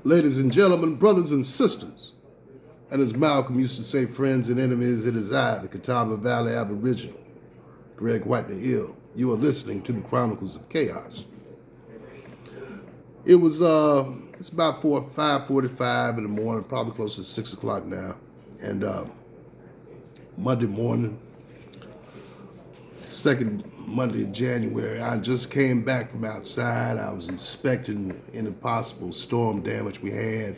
Ladies and gentlemen, brothers and sisters, and as Malcolm used to say, friends and enemies, it is I, the Catawba Valley Aboriginal, Greg Whitney Hill. You are listening to the Chronicles of Chaos. It's about 5:45 in the morning, probably close to 6 o'clock now. And Monday morning, second Monday of January, I just came back from outside. I was inspecting any possible storm damage we had.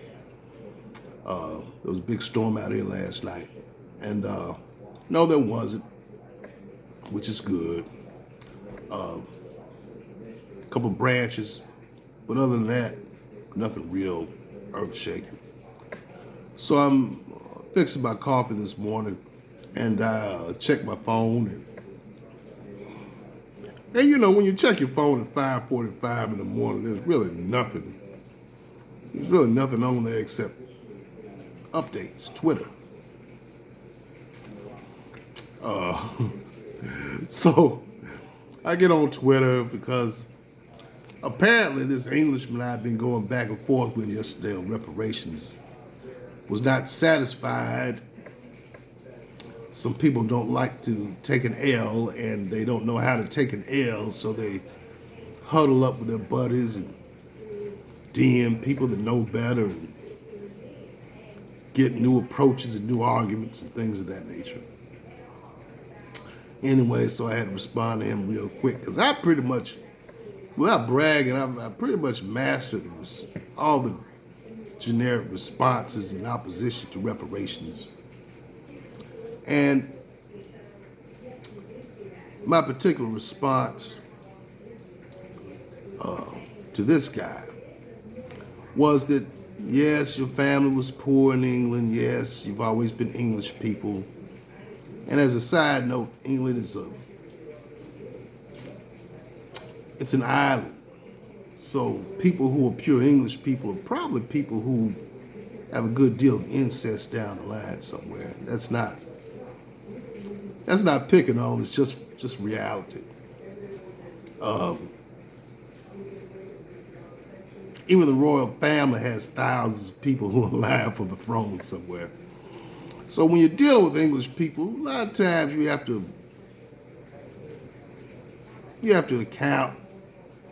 There was a big storm out here last night. And no, there wasn't, which is good. A couple branches, but other than that, nothing real earth-shaking. So I'm fixing my coffee this morning, and I checked my phone. And you know, when you check your phone at 5:45 in the morning, there's really nothing. There's really nothing on there except updates, Twitter. So I get on Twitter because apparently this Englishman I've been going back and forth with yesterday on reparations was not satisfied. Some people don't like to take an L, and they don't know how to take an L, so they huddle up with their buddies and DM people that know better and get new approaches and new arguments and things of that nature. Anyway, so I had to respond to him real quick because I pretty much, without bragging, I pretty much mastered all the generic responses in opposition to reparations. And my particular response to this guy was that, yes, your family was poor in England. Yes, you've always been English people. And as a side note, England it's an island. So people who are pure English people are probably people who have a good deal of incest down the line somewhere. That's not picking on, it's just reality. Even the royal family has thousands of people who are alive for the throne somewhere. So when you're dealing with English people, a lot of times you have to account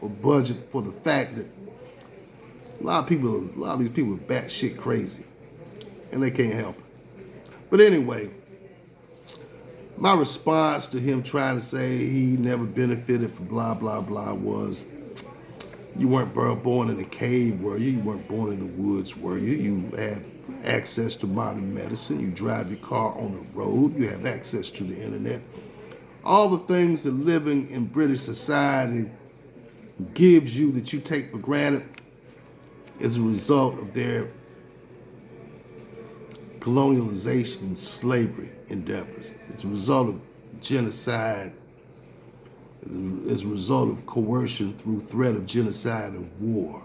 or budget for the fact that a lot of these people are batshit crazy, and they can't help it. But anyway, my response to him trying to say he never benefited from blah, blah, blah was, you weren't born in a cave, were you? You weren't born in the woods, were you? You have access to modern medicine. You drive your car on the road. You have access to the internet. All the things that living in British society gives you that you take for granted is a result of their colonialization and slavery endeavors. It's a result of genocide. It's a result of coercion through threat of genocide and war.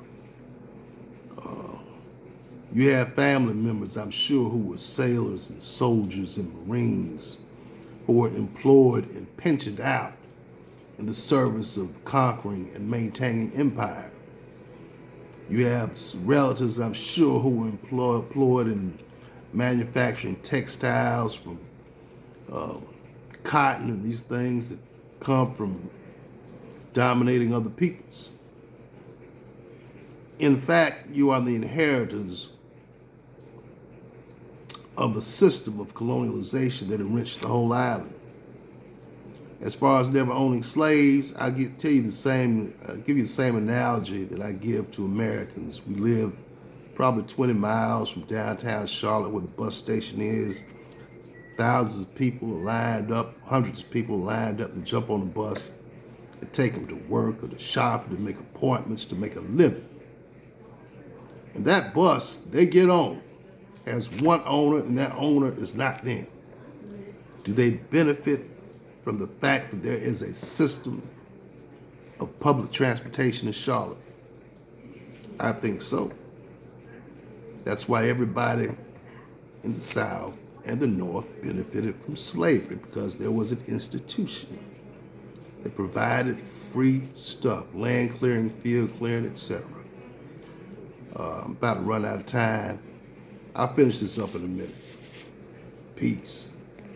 You have family members, I'm sure, who were sailors and soldiers and Marines who were employed and pensioned out in the service of conquering and maintaining empire. You have relatives, I'm sure, who were employed in manufacturing textiles from cotton and these things that come from dominating other peoples. In fact, you are the inheritors of a system of colonialization that enriched the whole island. As far as never owning slaves, I'll give you the same analogy that I give to Americans. We live probably 20 miles from downtown Charlotte, where the bus station is. Thousands of people are lined up, hundreds of people are lined up to jump on the bus and take them to work or to shop or to make appointments to make a living. And that bus they get on has one owner, and that owner is not them. Do they benefit from the fact that there is a system of public transportation in Charlotte? I think so. That's why everybody in the South and the North benefited from slavery, because there was an institution that provided free stuff, land clearing, field clearing, etc. I'm about to run out of time. I'll finish this up in a minute. Peace.